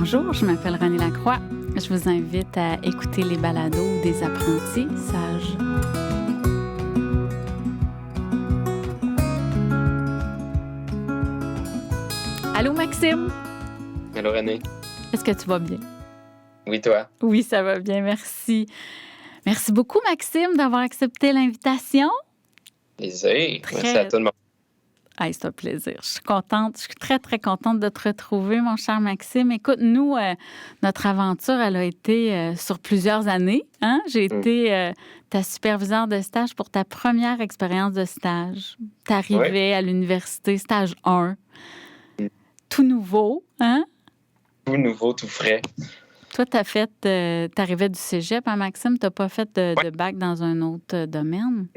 Bonjour, je m'appelle Renée Lacroix. Je vous invite à écouter les balados des apprentis sages. Allô, Maxime? Allô, Renée. Est-ce que tu vas bien? Oui, toi? Oui, ça va bien, merci. Merci beaucoup, Maxime, d'avoir accepté l'invitation. Plaisir. Merci à tout le monde. Hey, c'est un plaisir. Je suis contente. Je suis très, très contente de te retrouver, mon cher Maxime. Écoute, nous, notre aventure, elle a été sur plusieurs années. Hein? J'ai été ta superviseure de stage pour ta première expérience de stage. Tu arrivais à l'université, stage 1. Tout nouveau, hein? Tout nouveau, tout frais. Toi, t'arrivais du cégep, hein, Maxime? T'as pas fait de bac dans un autre domaine?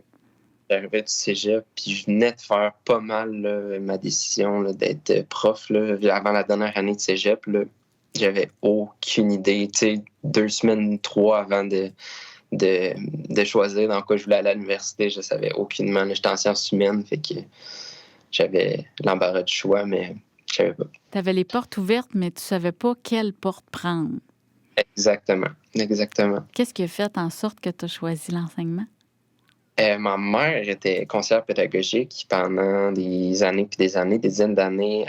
J'arrivais du cégep, puis je venais de faire pas mal ma décision d'être prof. Avant la dernière année de cégep, j'avais aucune idée. Tu sais, 2 semaines, 3 avant de choisir dans quoi je voulais aller à l'université, je savais aucunement. J'étais en sciences humaines, fait que j'avais l'embarras du choix, mais je savais pas. T'avais les portes ouvertes, mais tu savais pas quelle porte prendre. Exactement. Qu'est-ce qui a fait en sorte que tu as choisi l'enseignement? Ma mère était conseillère pédagogique pendant des années puis des dizaines d'années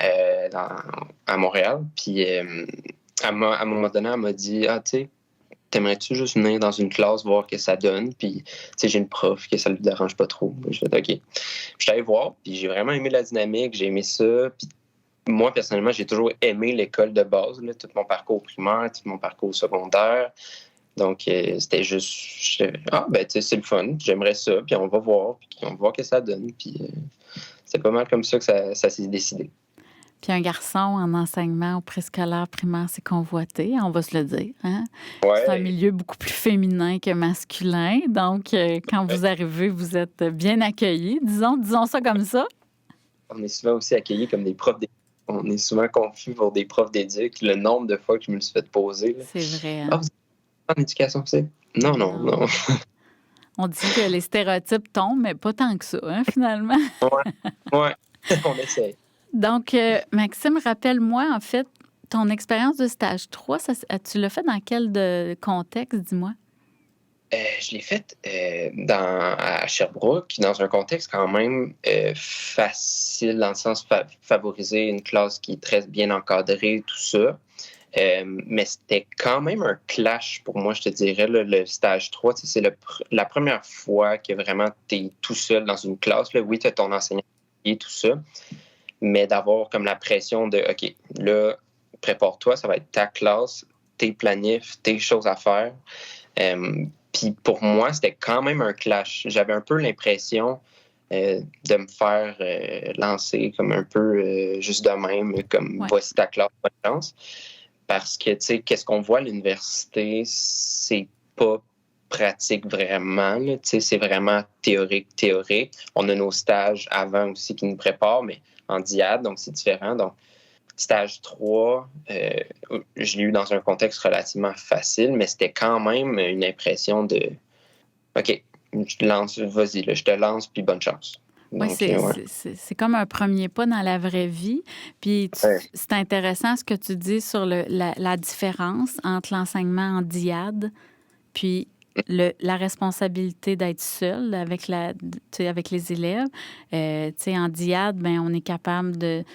à Montréal. Puis à un moment donné, elle m'a dit « Ah, tu sais, t'aimerais-tu juste venir dans une classe voir que ça donne? Puis, tu sais, j'ai une prof que ça lui dérange pas trop. » Je fais « OK. » Je suis allé voir, puis j'ai vraiment aimé la dynamique, j'ai aimé ça. Puis moi, personnellement, j'ai toujours aimé l'école de base, tout mon parcours primaire, tout mon parcours secondaire. Donc, c'était juste, ben, tu sais, c'est le fun, j'aimerais ça, puis on va voir que ça donne. Puis c'est pas mal comme ça que ça s'est décidé. Puis un garçon en enseignement au préscolaire primaire, c'est convoité, on va se le dire. Hein? Ouais. C'est un milieu beaucoup plus féminin que masculin. Donc, quand vous arrivez, vous êtes bien accueillis, disons ça comme ça. On est souvent aussi accueillis comme des profs d'éduc. On est souvent confus pour des profs d'éduc. Le nombre de fois que je me le suis fait poser. Là. C'est vrai. Hein? Ah, vous êtes en éducation, c'est? Non. On dit que les stéréotypes tombent, mais pas tant que ça, hein, finalement. Ouais. On essaie. Donc, Maxime, rappelle-moi, en fait, ton expérience de stage 3, tu l'as fait dans quel contexte, dis-moi? Je l'ai faite à Sherbrooke, dans un contexte quand même facile, dans le sens favoriser une classe qui est très bien encadrée, tout ça. Mais c'était quand même un clash pour moi, je te dirais, le stage 3. C'est la première fois que vraiment tu es tout seul dans une classe. Là. Oui, tu as ton enseignant et tout ça, mais d'avoir comme la pression de OK, là, prépare-toi, ça va être ta classe, tes planifs, tes choses à faire. Puis pour moi, c'était quand même un clash. J'avais un peu l'impression de me faire lancer comme un peu juste de même, comme voici ta classe, bonne chance. Parce que, tu sais, qu'est-ce qu'on voit à l'université, c'est pas pratique vraiment. Tu sais, c'est vraiment théorique. On a nos stages avant aussi qui nous préparent, mais en diade, donc c'est différent. Donc, stage 3, je l'ai eu dans un contexte relativement facile, mais c'était quand même une impression de OK, je te lance, puis bonne chance. Oui, c'est comme un premier pas dans la vraie vie. Puis c'est intéressant ce que tu dis sur la différence entre l'enseignement en diade puis la responsabilité d'être seul avec les élèves. En diade, ben, on est capable de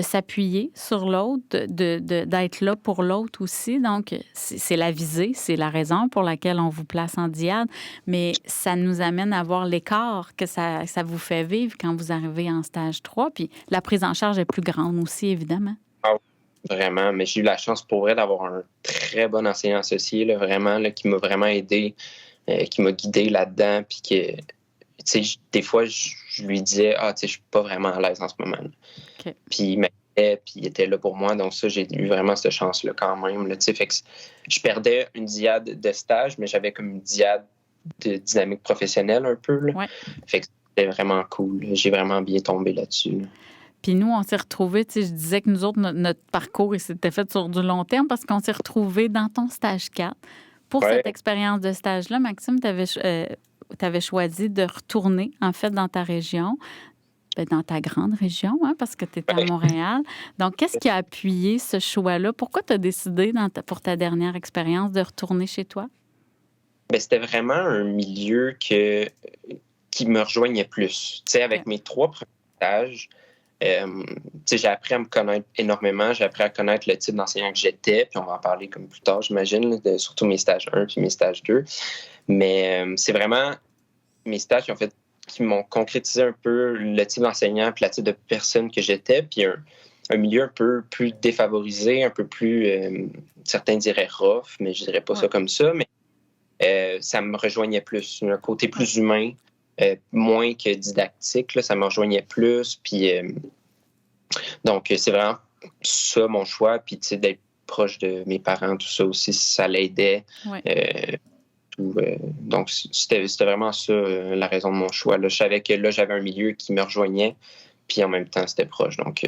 s'appuyer sur l'autre, d'être là pour l'autre aussi. Donc, c'est la visée, c'est la raison pour laquelle on vous place en diade. Mais ça nous amène à voir l'écart que ça vous fait vivre quand vous arrivez en stage 3. Puis la prise en charge est plus grande aussi, évidemment. Ah, vraiment. Mais j'ai eu la chance pour elle d'avoir un très bon enseignant associé, là, vraiment, là, qui m'a vraiment aidé, qui m'a guidé là-dedans. Puis que, tu sais, des fois, je lui disais, tu sais, je suis pas vraiment à l'aise en ce moment. Okay. Puis il était là pour moi. Donc ça, j'ai eu vraiment cette chance-là quand même. Là, fait que je perdais une diade de stage, mais j'avais comme une diade de dynamique professionnelle un peu. Là. Ouais. Fait que c'était vraiment cool. J'ai vraiment bien tombé là-dessus. Là. Puis nous, on s'est retrouvés, tu sais, je disais que nous autres, notre parcours, il s'était fait sur du long terme parce qu'on s'est retrouvés dans ton stage 4. Pour cette expérience de stage-là, Maxime, tu avais choisi de retourner, en fait, dans ta région. dans ta grande région, hein, parce que tu étais à Montréal. Donc, qu'est-ce qui a appuyé ce choix-là? Pourquoi tu as décidé pour ta dernière expérience de retourner chez toi? Bien, c'était vraiment un milieu qui me rejoignait plus. Tu sais, avec mes 3 premiers stages, j'ai appris à me connaître énormément. J'ai appris à connaître le type d'enseignant que j'étais. Puis on va en parler comme plus tard, j'imagine, surtout mes stages 1 puis mes stages 2. Mais c'est vraiment mes stages qui m'ont concrétisé un peu le type d'enseignant puis le type de personne que j'étais. Puis un milieu un peu plus défavorisé, un peu plus, certains diraient rough, mais je dirais pas ça comme ça. Mais ça me rejoignait plus. Un côté plus humain, moins que didactique, là, ça me rejoignait plus. Puis, donc, c'est vraiment ça mon choix. Puis, tu sais, d'être proche de mes parents, tout ça aussi, ça l'aidait. Ouais. Donc, c'était vraiment ça la raison de mon choix. Là, je savais que là, j'avais un milieu qui me rejoignait, puis en même temps, c'était proche. Donc,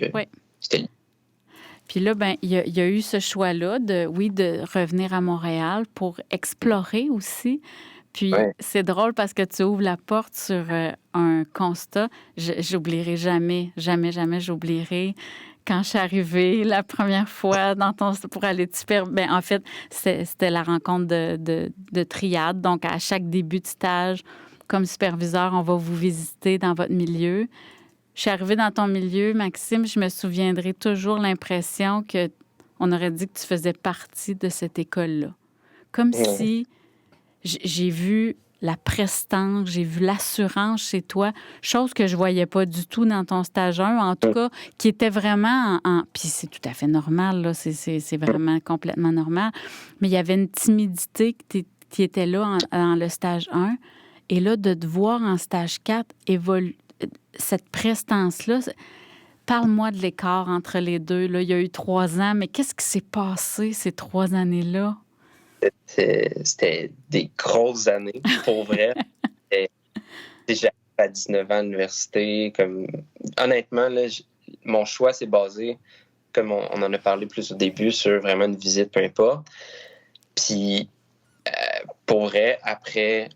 c'était... Puis là, ben, il y a eu ce choix-là de revenir à Montréal pour explorer aussi. Puis c'est drôle parce que tu ouvres la porte sur un constat. J'oublierai jamais, jamais, jamais j'oublierai quand je suis arrivée la première fois pour aller ben, en fait, c'était la rencontre de triade. Donc, à chaque début de stage, comme superviseur, on va vous visiter dans votre milieu. Je suis arrivée dans ton milieu, Maxime, je me souviendrai toujours l'impression qu'on aurait dit que tu faisais partie de cette école-là. Comme si j'ai vu la prestance, j'ai vu l'assurance chez toi, chose que je voyais pas du tout dans ton stage 1, en tout cas, qui était vraiment puis c'est tout à fait normal, là, c'est vraiment complètement normal, mais il y avait une timidité qui était là dans le stage 1, et là, de te voir en stage 4 évoluer, cette prestance-là, parle-moi de l'écart entre les deux. Là, il y a eu 3 ans, mais qu'est-ce qui s'est passé ces 3 années-là? C'était des grosses années, pour vrai. J'ai à 19 ans à l'université. Honnêtement, là, mon choix s'est basé, comme on en a parlé plus au début, sur vraiment une visite, peu importe. Puis, pour vrai, après,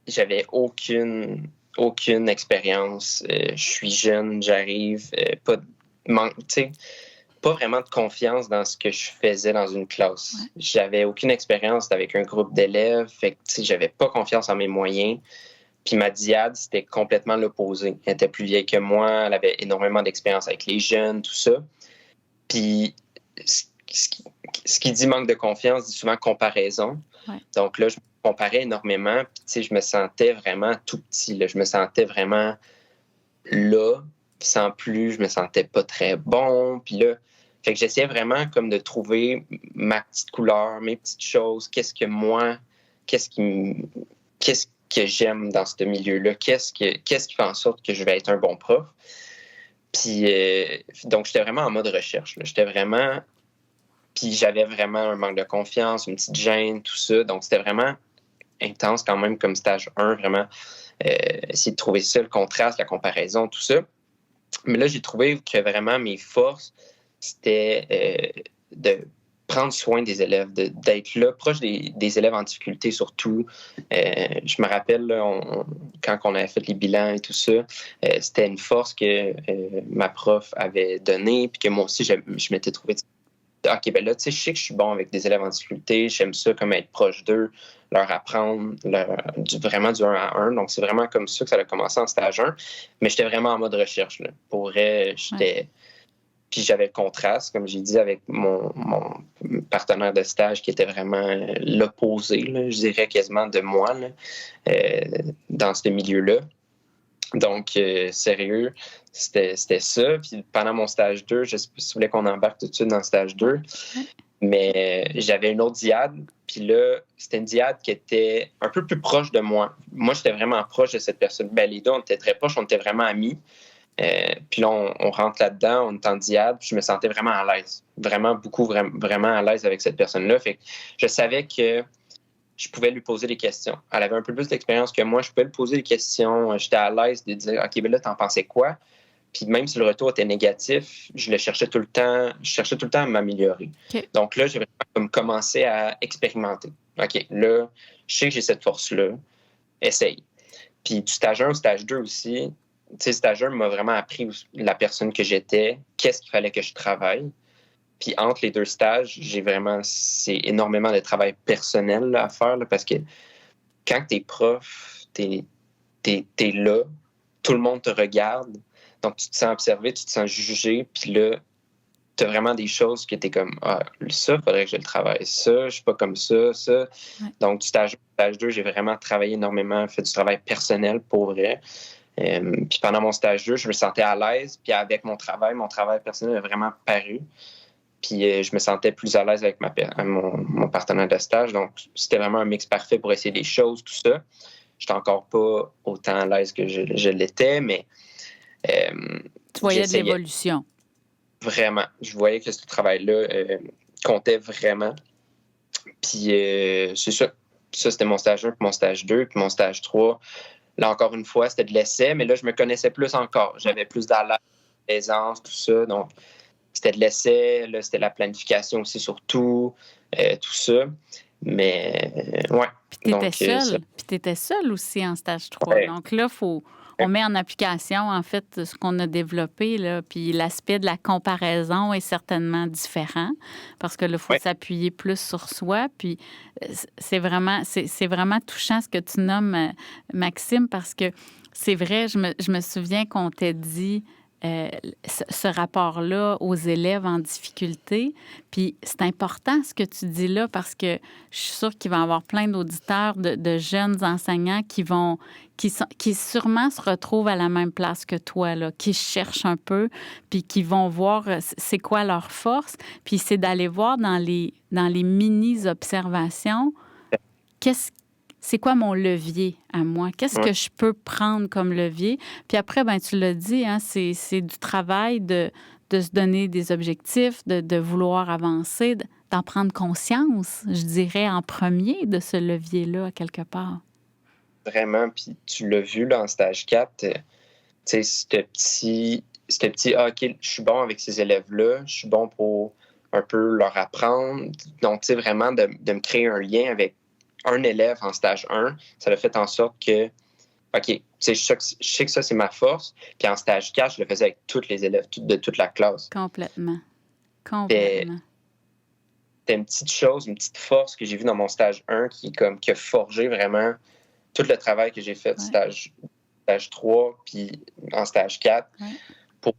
j'avais aucune expérience. Je suis jeune, j'arrive, pas vraiment de confiance dans ce que je faisais dans une classe. Ouais. J'avais aucune expérience avec un groupe d'élèves, fait que j'avais pas confiance en mes moyens. Puis ma diade, c'était complètement l'opposé. Elle était plus vieille que moi, elle avait énormément d'expérience avec les jeunes, tout ça. Puis ce qui dit manque de confiance dit souvent comparaison. Ouais. Donc là, je me comparais énormément, puis je me sentais vraiment tout petit. Là. Je me sentais vraiment là, puis sans plus, je me sentais pas très bon. Puis là, fait que j'essayais vraiment comme de trouver ma petite couleur, mes petites choses, qu'est-ce que j'aime dans ce milieu-là, qu'est-ce qui fait en sorte que je vais être un bon prof. Puis donc j'étais vraiment en mode recherche. Là. Puis j'avais vraiment un manque de confiance, une petite gêne, tout ça. Donc c'était vraiment intense quand même comme stage 1, vraiment essayer de trouver ça, le contraste, la comparaison, tout ça. Mais là, j'ai trouvé que vraiment mes forces, c'était de prendre soin des élèves, d'être là, proche des élèves en difficulté surtout. Je me rappelle, là, quand on avait fait les bilans et tout ça, c'était une force que ma prof avait donnée, puis que moi aussi, je m'étais trouvé... OK, ben là, tu sais, je sais que je suis bon avec des élèves en difficulté, j'aime ça comme être proche d'eux, leur apprendre vraiment du 1 à 1. Donc, c'est vraiment comme ça que ça a commencé en stage 1. Mais j'étais vraiment en mode recherche. Là. Pour vrai, j'étais... Ouais. Puis j'avais le contraste, comme j'ai dit, avec mon partenaire de stage qui était vraiment l'opposé, là, je dirais quasiment de moi, là, dans ce milieu-là. Donc, sérieux, c'était ça. Puis pendant mon stage 2, je sais pas si vous voulez qu'on embarque tout de suite dans le stage 2, mais j'avais une autre diade. Puis là, c'était une diade qui était un peu plus proche de moi. Moi, j'étais vraiment proche de cette personne. Ben, les deux, on était très proches, on était vraiment amis. Puis là, on rentre là-dedans, on est en diade, puis je me sentais vraiment à l'aise. Vraiment, vraiment à l'aise avec cette personne-là. Fait que je savais que je pouvais lui poser des questions. Elle avait un peu plus d'expérience que moi. Je pouvais lui poser des questions. J'étais à l'aise de dire « OK, ben là, t'en pensais quoi? » Puis même si le retour était négatif, je cherchais tout le temps à m'améliorer. Okay. Donc là, j'ai vraiment comme commencé à expérimenter. OK, là, je sais que j'ai cette force-là. Essaye. Puis du stage 1 au stage 2 aussi, Stagiaire m'a vraiment appris la personne que j'étais, qu'est-ce qu'il fallait que je travaille. Puis entre les 2 stages, c'est énormément de travail personnel là, à faire là, parce que quand t'es prof, t'es là, tout le monde te regarde, donc tu te sens observé, tu te sens jugé, puis là, t'as vraiment des choses que t'es comme, ça, faudrait que je le travaille, ça, je suis pas comme ça. Ouais. Donc, du stage 2, j'ai vraiment travaillé énormément, fait du travail personnel pour vrai. Puis pendant mon stage 2, je me sentais à l'aise, puis avec mon travail personnel a vraiment paru. Puis je me sentais plus à l'aise avec mon partenaire de stage. Donc, c'était vraiment un mix parfait pour essayer des choses, tout ça. J'étais encore pas autant à l'aise que je l'étais, mais tu voyais de l'évolution. Vraiment. Je voyais que ce travail-là comptait vraiment. Puis c'est ça. Ça, c'était mon stage 1, puis mon stage 2, puis mon stage 3. Là, encore une fois, c'était de l'essai, mais là, je me connaissais plus encore. J'avais plus d'aisance, tout ça. Donc, c'était de l'essai. Là, c'était la planification aussi, surtout. Tout ça. Mais, ouais. Puis t'étais seul aussi en stage 3. Ouais. Donc là, on met en application, en fait, ce qu'on a développé, là, puis l'aspect de la comparaison est certainement différent parce que là, il faut s'appuyer plus sur soi. Puis c'est vraiment touchant ce que tu nommes, Maxime, parce que c'est vrai, je me souviens qu'on t'a dit ce rapport-là aux élèves en difficulté. Puis c'est important ce que tu dis là parce que je suis sûre qu'il va y avoir plein d'auditeurs, de jeunes enseignants qui sûrement se retrouvent à la même place que toi, là, qui cherchent un peu, puis qui vont voir c'est quoi leur force. Puis c'est d'aller voir dans les mini-observations c'est quoi mon levier à moi? Qu'est-ce que je peux prendre comme levier? Puis après, ben tu l'as dit, hein, c'est du travail de se donner des objectifs, de vouloir avancer, d'en prendre conscience, je dirais, en premier de ce levier-là, à quelque part. Vraiment, puis tu l'as vu là, en stage 4, tu sais, ce petit OK, je suis bon avec ces élèves-là, je suis bon pour un peu leur apprendre. Donc, tu sais, vraiment de me créer un lien avec un élève en stage 1, ça a fait en sorte que, OK, tu sais, je sais que ça, c'est ma force. Puis en stage 4, je le faisais avec tous les élèves de toute la classe. Complètement. C'était une petite chose, une petite force que j'ai vue dans mon stage 1 qui a forgé vraiment tout le travail que j'ai fait stage 3 puis en stage 4 pour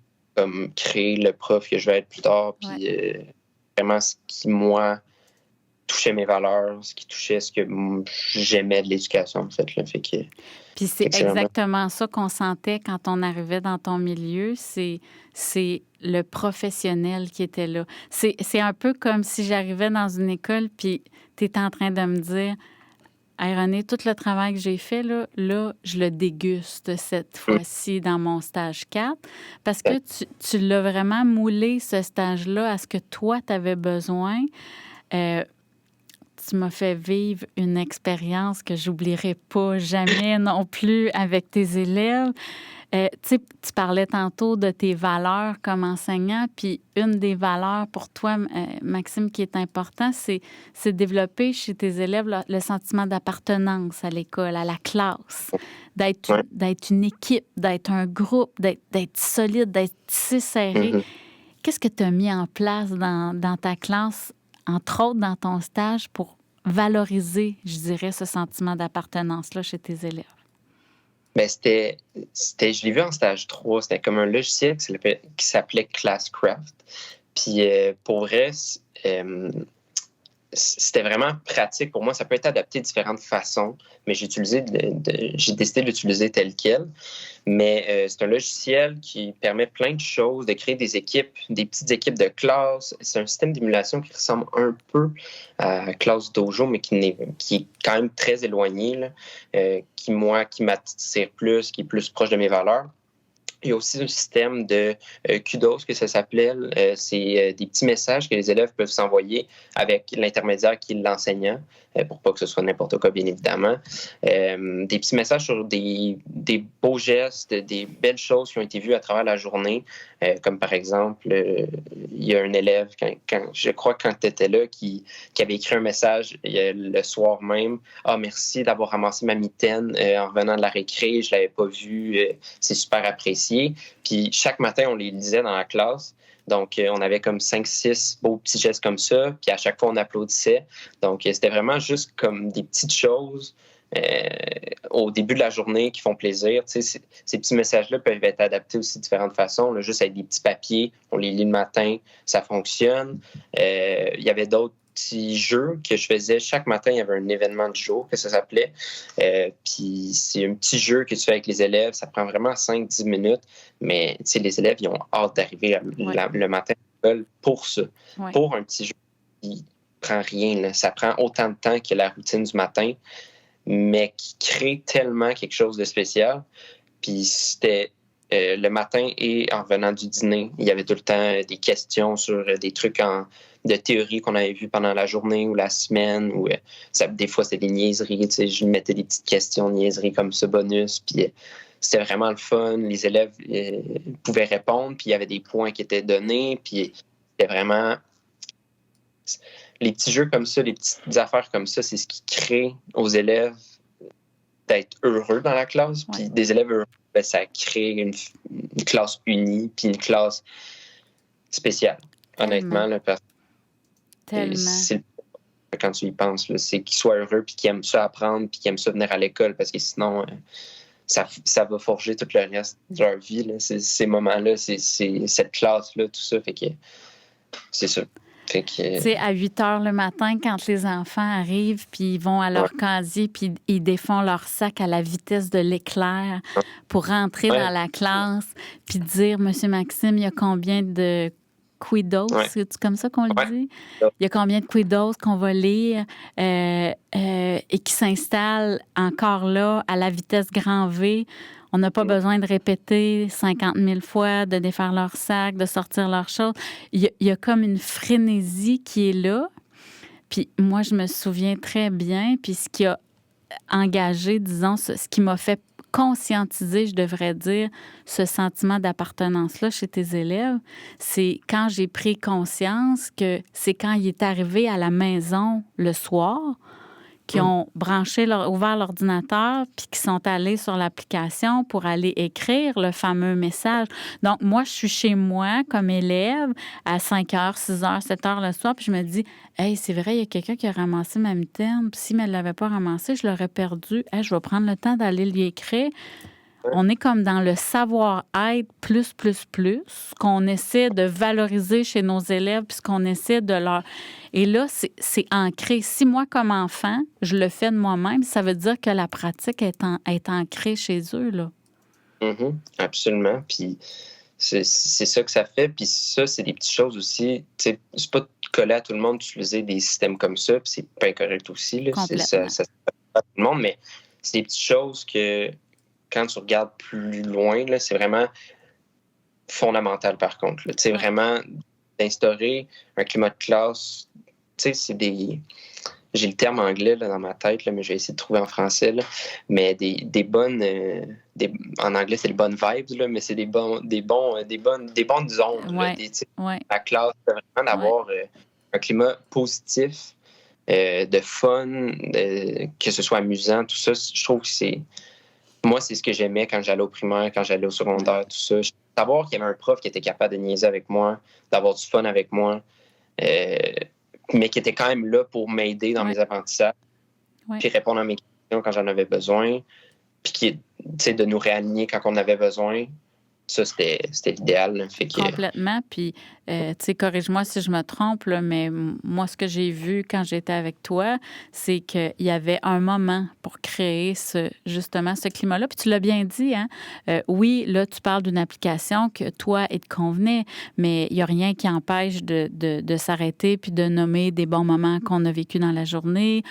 créer le prof que je vais être plus tard. Puis vraiment ce qui, moi, touchait mes valeurs, ce qui touchait ce que j'aimais de l'éducation, en fait. Là. Puis c'est exactement ça qu'on sentait quand on arrivait dans ton milieu, c'est le professionnel qui était là. C'est un peu comme si j'arrivais dans une école puis tu étais en train de me dire « Hey René, tout le travail que j'ai fait, là, je le déguste cette fois-ci dans mon stage 4 parce que tu l'as vraiment moulé, ce stage-là, à ce que toi, tu avais besoin. Tu m'as fait vivre une expérience que j'oublierai pas jamais non plus avec tes élèves. Tu parlais tantôt de tes valeurs comme enseignant, puis une des valeurs pour toi, Maxime, qui est important, c'est de développer chez tes élèves le sentiment d'appartenance à l'école, à la classe, d'être une équipe, d'être un groupe, d'être solide, d'être tissé serré. Mm-hmm. Qu'est-ce que tu as mis en place dans ta classe, entre autres dans ton stage, pour valoriser, je dirais, ce sentiment d'appartenance-là chez tes élèves? Bien, je l'ai vu en stage 3, c'était comme un logiciel qui s'appelait Classcraft. Puis pour vrai, c'était vraiment pratique pour moi. Ça peut être adapté de différentes façons, mais j'ai décidé de l'utiliser tel quel. Mais c'est un logiciel qui permet plein de choses, de créer des équipes, des petites équipes de classe. C'est un système d'émulation qui ressemble un peu à Classe Dojo, mais qui est quand même très éloigné, là, qui m'attire plus, qui est plus proche de mes valeurs. Il y a aussi un système de kudos, que ça s'appelait. C'est des petits messages que les élèves peuvent s'envoyer avec l'intermédiaire qui est l'enseignant, pour pas que ce soit n'importe quoi, bien évidemment. Des petits messages sur des beaux gestes, des belles choses qui ont été vues à travers la journée. Comme par exemple, il y a un élève, je crois quand tu étais là, qui avait écrit un message le soir même. « Ah, merci d'avoir ramassé ma mitaine en revenant de la récré. Je l'avais pas vue. C'est super apprécié. » Puis chaque matin, on les lisait dans la classe. Donc, on avait comme 5-6 beaux petits gestes comme ça. Puis à chaque fois, on applaudissait. Donc, c'était vraiment juste comme des petites choses au début de la journée qui font plaisir. Tu sais, ces petits messages-là peuvent être adaptés aussi de différentes façons. Là, juste avec des petits papiers, on les lit le matin, ça fonctionne. Il y avait d'autres petits jeux que je faisais. Chaque matin, il y avait un événement du jour que ça s'appelait. Puis c'est un petit jeu que tu fais avec les élèves. Ça prend vraiment 5-10 minutes. Mais les élèves, ils ont hâte d'arriver le matin à l'école pour ça. Ouais. Pour un petit jeu qui prend rien. Là. Ça prend autant de temps que la routine du matin, mais qui crée tellement quelque chose de spécial. Puis c'était le matin et en revenant du dîner, il y avait tout le temps des questions sur des trucs de théorie qu'on avait vu pendant la journée ou la semaine. Ou des fois, c'était des niaiseries. Je mettais des petites questions de niaiseries comme ça, bonus. Puis c'était vraiment le fun. Les élèves pouvaient répondre. Puis il y avait des points qui étaient donnés. Puis c'était vraiment... Les petits jeux comme ça, les petites affaires comme ça, c'est ce qui crée aux élèves d'être heureux dans la classe. Puis des élèves heureux, ça crée une classe unie, puis une classe spéciale. Honnêtement, là, parce que quand tu y penses, là, c'est qu'ils soient heureux, puis qu'ils aiment ça apprendre, puis qu'ils aiment ça venir à l'école, parce que sinon, ça va forger tout le reste de leur vie. Là. Ces moments-là, c'est cette classe-là, tout ça. Fait que c'est ça. Tu sais, à 8 heures le matin, quand les enfants arrivent, puis ils vont à leur casier, puis ils défont leur sac à la vitesse de l'éclair pour rentrer dans la classe, puis dire, Monsieur Maxime, il y a combien de quiddos, c'est comme ça qu'on le dit? Il y a combien de quiddos qu'on va lire et qui s'installent encore là à la vitesse grand V. On n'a pas besoin de répéter 50 000 fois, de défaire leur sac, de sortir leurs choses. Il y a comme une frénésie qui est là. Puis moi, je me souviens très bien. Puis ce qui a engagé, disons, ce qui m'a fait conscientiser, je devrais dire, ce sentiment d'appartenance-là chez tes élèves, c'est quand j'ai pris conscience que c'est quand il est arrivé à la maison le soir, qui ont ouvert l'ordinateur, puis qui sont allés sur l'application pour aller écrire le fameux message. Donc, moi, je suis chez moi comme élève à 5 h, 6 h, 7 h le soir, puis je me dis, hey, c'est vrai, il y a quelqu'un qui a ramassé ma mitaine, puis si elle ne l'avait pas ramassée, je l'aurais perdue. Hey, je vais prendre le temps d'aller lui écrire. On est comme dans le savoir-être plus, qu'on essaie de valoriser chez nos élèves, puis qu'on essaie de leur... Et là, c'est ancré. Si moi, comme enfant, je le fais de moi-même, ça veut dire que la pratique est ancrée chez eux, là. Mm-hmm, absolument. Puis c'est ça que ça fait. Puis ça, c'est des petites choses aussi. C'est pas de coller à tout le monde d'utiliser des systèmes comme ça, puis c'est pas incorrect aussi. Là. Ça se fait pas à tout le monde, mais c'est des petites choses que... Quand tu regardes plus loin, là, c'est vraiment fondamental, par contre. Tu sais, vraiment d'instaurer un climat de classe, tu sais, c'est des... J'ai le terme anglais là, dans ma tête, là, mais je vais essayer de trouver en français. Là. Mais des bonnes... en anglais, c'est les bonnes vibes, là, mais c'est des bonnes zones. Là, la classe, c'est vraiment d'avoir un climat positif, de fun, que ce soit amusant, tout ça. Je trouve que c'est... Moi, c'est ce que j'aimais quand j'allais au primaire, quand j'allais au secondaire, tout ça. Savoir qu'il y avait un prof qui était capable de niaiser avec moi, d'avoir du fun avec moi, mais qui était quand même là pour m'aider dans mes apprentissages, puis répondre à mes questions quand j'en avais besoin, puis de nous réaligner quand on avait besoin. Ça, c'était l'idéal. Fait que... Complètement. Puis, tu sais, corrige-moi si je me trompe, là, mais moi, ce que j'ai vu quand j'étais avec toi, c'est qu'il y avait un moment pour créer justement ce climat-là. Puis tu l'as bien dit, hein? Oui, là, tu parles d'une application que toi, il te convenait, mais il n'y a rien qui empêche de s'arrêter puis de nommer des bons moments qu'on a vécu dans la journée.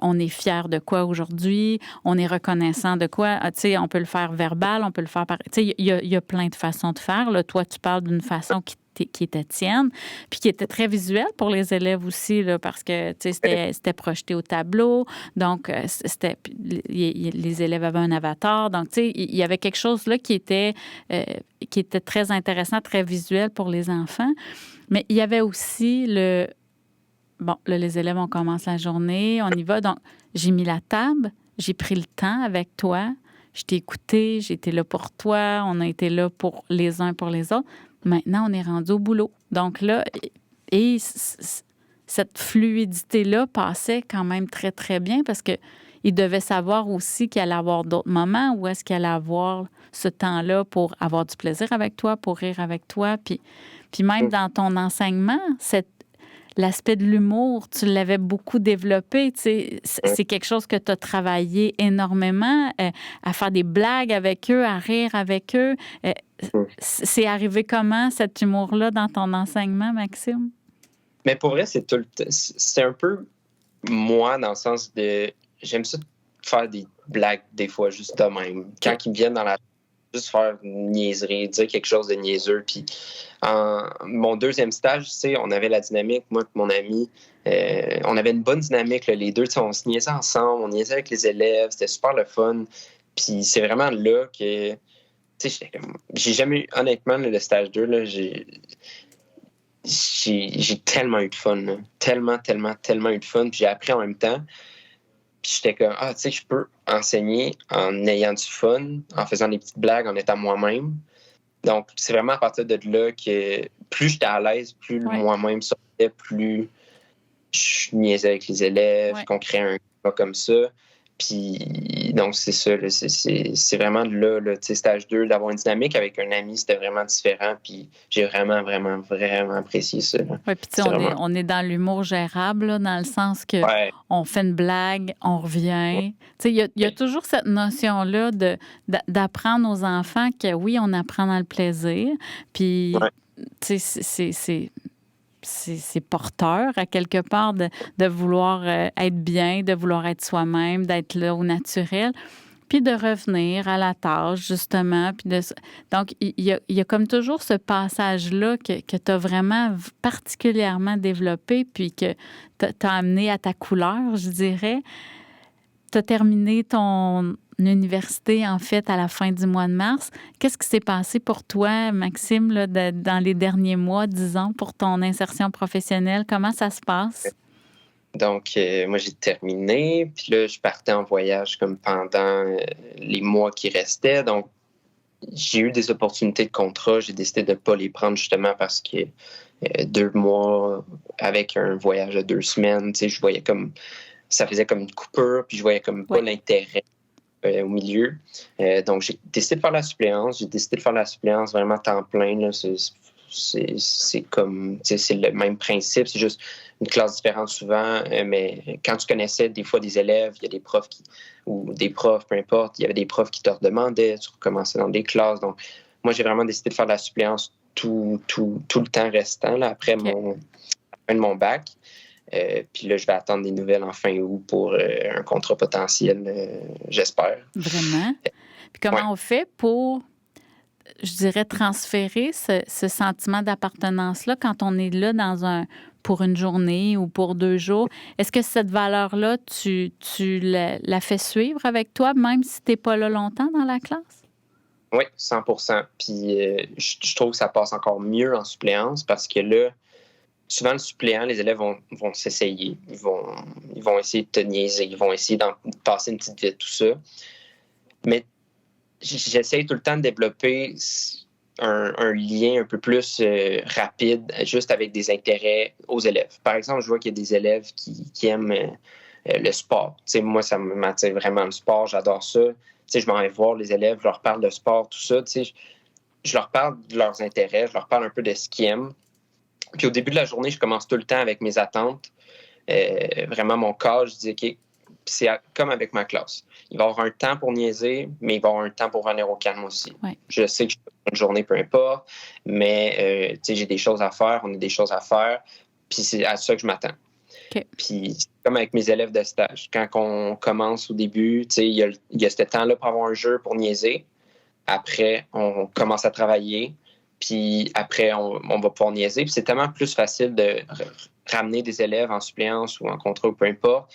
On est fier de quoi aujourd'hui? On est reconnaissant de quoi? Tu sais, on peut le faire verbal, on peut le faire par... Tu sais, il y a plein plein de façons de faire. Là, toi, tu parles d'une façon qui était tienne, puis qui était très visuelle pour les élèves aussi, là, parce que c'était projeté au tableau. Donc, les élèves avaient un avatar. Donc, il y avait quelque chose là qui était très intéressant, très visuel pour les enfants. Mais il y avait aussi bon, là, les élèves, on commence la journée, on y va. Donc, j'ai mis la table, j'ai pris le temps avec toi, je t'ai écouté, j'ai été là pour toi, on a été là pour les uns pour les autres. Maintenant, on est rendu au boulot. Donc là, cette fluidité-là passait quand même très, très bien parce qu'il devait savoir aussi qu'il allait avoir d'autres moments où est-ce qu'il allait avoir ce temps-là pour avoir du plaisir avec toi, pour rire avec toi. Puis même dans ton enseignement, l'aspect de l'humour, tu l'avais beaucoup développé. C'est quelque chose que tu as travaillé énormément, à faire des blagues avec eux, à rire avec eux. C'est arrivé comment, cet humour-là, dans ton enseignement, Maxime? Mais pour vrai, c'est un peu moi, dans le sens de... J'aime ça faire des blagues, des fois, juste de même. Quand ils me viennent dans la... Juste faire une niaiserie, dire quelque chose de niaiseux. Puis mon deuxième stage, on avait la dynamique, moi et mon ami, on avait une bonne dynamique, là, les deux, on se niaisait ensemble, on niaisait avec les élèves, c'était super le fun. Puis c'est vraiment là que... j'ai jamais eu, honnêtement, le stage 2, là, j'ai tellement eu de fun. Là. Tellement eu de fun. Puis j'ai appris en même temps. Puis j'étais comme, je peux enseigner en ayant du fun, en faisant des petites blagues, en étant moi-même. Donc, c'est vraiment à partir de là que plus j'étais à l'aise, plus moi-même sortait, plus je niaisais avec les élèves, qu'on créait un cas comme ça. Puis, donc, c'est ça. Là, c'est vraiment de là, stage 2, d'avoir une dynamique avec un ami, c'était vraiment différent. Puis, j'ai vraiment apprécié ça. Oui, puis on est dans l'humour gérable, là, dans le sens que on fait une blague, on revient. Il y a toujours cette notion-là d'apprendre aux enfants que oui, on apprend dans le plaisir. Puis, c'est porteur, à quelque part, de vouloir être bien, de vouloir être soi-même, d'être là au naturel, puis de revenir à la tâche, justement. Donc, il y a comme toujours ce passage-là que tu as vraiment particulièrement développé, puis que tu as amené à ta couleur, je dirais. Tu as terminé ton université, en fait, à la fin du mois de mars. Qu'est-ce qui s'est passé pour toi, Maxime, là, dans les derniers mois, disons, pour ton insertion professionnelle? Comment ça se passe? Donc, moi, j'ai terminé. Puis là, je partais en voyage comme pendant les mois qui restaient. Donc, j'ai eu des opportunités de contrat. J'ai décidé de ne pas les prendre justement parce que 2 mois avec un voyage de 2 semaines, je voyais comme... Ça faisait comme une coupure, puis je voyais comme pas l'intérêt au milieu. Donc, j'ai décidé de faire la suppléance. J'ai décidé de faire la suppléance vraiment temps plein. Là. C'est comme... C'est le même principe. C'est juste une classe différente souvent. Mais quand tu connaissais des fois des élèves, il y a des profs ou des profs, peu importe, il y avait des profs qui te redemandaient. Tu recommençais dans des classes. Donc, moi, j'ai vraiment décidé de faire la suppléance tout le temps restant là, après la fin de mon bac. Puis là, je vais attendre des nouvelles en fin août pour un contrat potentiel, j'espère. Vraiment? Puis comment on fait pour, je dirais, transférer ce sentiment d'appartenance-là quand on est là pour une journée ou pour 2 jours? Est-ce que cette valeur-là, tu la fais suivre avec toi, même si tu n'es pas là longtemps dans la classe? Oui, 100%. Puis je trouve que ça passe encore mieux en suppléance parce que là, souvent, le suppléant, les élèves vont s'essayer. Ils vont essayer de te niaiser. Ils vont essayer d'en passer une petite vite, tout ça. Mais j'essaie tout le temps de développer un lien un peu plus rapide, juste avec des intérêts aux élèves. Par exemple, je vois qu'il y a des élèves qui aiment le sport. Moi, ça m'attire vraiment le sport. J'adore ça. Je m'en vais voir les élèves, je leur parle de sport, tout ça. Je leur parle de leurs intérêts, je leur parle un peu de ce qu'ils aiment. Puis au début de la journée, je commence tout le temps avec mes attentes. Vraiment, mon cas, je dis, OK, c'est comme avec ma classe. Il va y avoir un temps pour niaiser, mais il va y avoir un temps pour venir au calme aussi. Ouais. Je sais que je peux faire une journée, peu importe, mais j'ai des choses à faire, on a des choses à faire, puis c'est à ça que je m'attends. Okay. Puis c'est comme avec mes élèves de stage. Quand on commence au début, il y a ce temps-là pour avoir un jeu, pour niaiser. Après, on commence à travailler. Puis après, on va pouvoir niaiser. Puis c'est tellement plus facile de ramener des élèves en suppléance ou en contrat ou peu importe.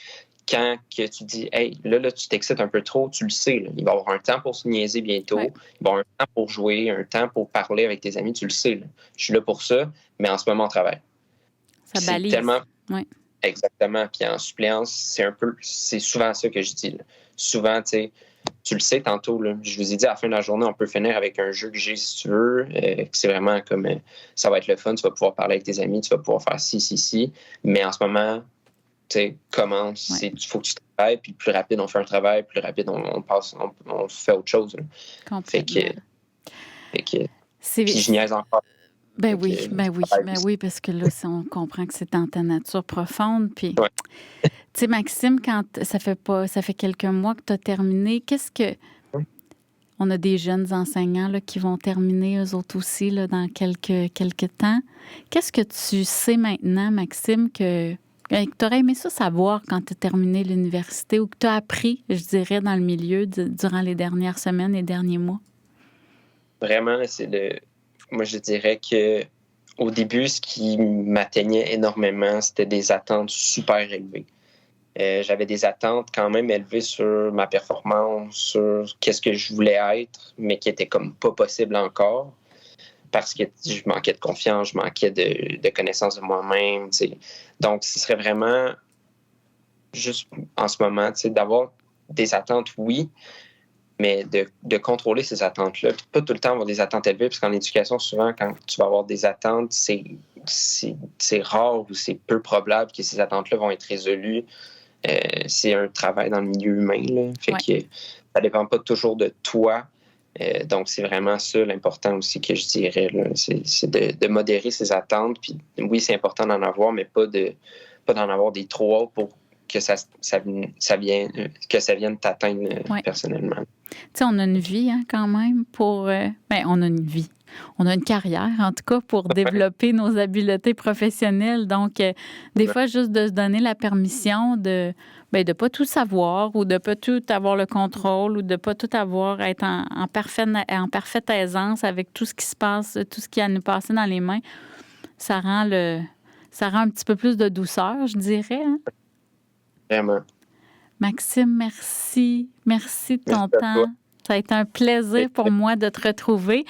Quand que tu dis, hey, là, tu t'excites un peu trop, tu le sais. Là. Il va y avoir un temps pour se niaiser bientôt. Ouais. Il va y avoir un temps pour jouer, un temps pour parler avec tes amis, tu le sais. Là. Je suis là pour ça, mais en ce moment, on travaille. Ça C'est balise. tellement... Ouais. Exactement. Puis en suppléance, c'est souvent ça que je dis. Là. Souvent, tu le sais tantôt, là, je vous ai dit à la fin de la journée, on peut finir avec un jeu que j'ai si tu veux. C'est vraiment comme ça va être le fun, tu vas pouvoir parler avec tes amis, tu vas pouvoir faire ci. Mais en ce moment, commence, il faut que tu travailles, puis plus rapide on fait un travail, plus rapide on fait autre chose. Là. Complètement. Fait que puis je niaise encore. Ben oui, parce que là, on comprend que c'est dans ta nature profonde. Puis, ouais. Tu sais, Maxime, quand ça fait quelques mois que tu as terminé, on a des jeunes enseignants là, qui vont terminer eux autres aussi là, dans quelques temps. Qu'est-ce que tu sais maintenant, Maxime, que tu aurais aimé ça savoir quand tu as terminé l'université ou que tu as appris, je dirais, dans le milieu durant les dernières semaines et derniers mois? Vraiment, moi, je dirais que au début, ce qui m'atteignait énormément, c'était des attentes super élevées. J'avais des attentes quand même élevées sur ma performance, sur qu'est-ce que je voulais être, mais qui était comme pas possible encore parce que je manquais de confiance, je manquais de connaissance de moi-même. T'sais. Donc, ce serait vraiment juste en ce moment, d'avoir des attentes, oui, mais de contrôler ces attentes-là. Puis pas tout le temps avoir des attentes élevées, parce qu'en éducation, souvent, quand tu vas avoir des attentes, c'est rare ou c'est peu probable que ces attentes-là vont être résolues. C'est un travail dans le milieu humain. Là. Fait que ça dépend pas toujours de toi. Donc, c'est vraiment ça l'important aussi que je dirais. Là. C'est de modérer ses attentes. Puis oui, c'est important d'en avoir, mais pas d'en avoir des trop hautes pour que ça vienne t'atteindre personnellement. Tu sais, on a une vie quand même on a une vie. On a une carrière, en tout cas, pour développer nos habiletés professionnelles. Donc, des fois, juste de se donner la permission de pas tout savoir ou de pas tout avoir le contrôle ou de pas tout avoir, être en parfaite aisance avec tout ce qui se passe, tout ce qui a à nous passer dans les mains, ça rend un petit peu plus de douceur, je dirais. Hein? Vraiment. Maxime, merci. Merci de ton temps. Ça a été un plaisir pour moi de te retrouver.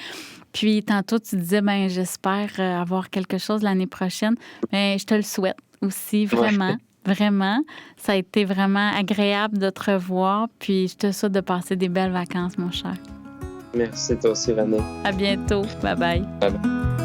Puis, tantôt, tu disais, j'espère avoir quelque chose l'année prochaine. Mais je te le souhaite aussi, vraiment. Vraiment. Ça a été vraiment agréable de te revoir. Puis, je te souhaite de passer des belles vacances, mon cher. Merci, toi aussi, René. À bientôt. Bye-bye. Bye-bye.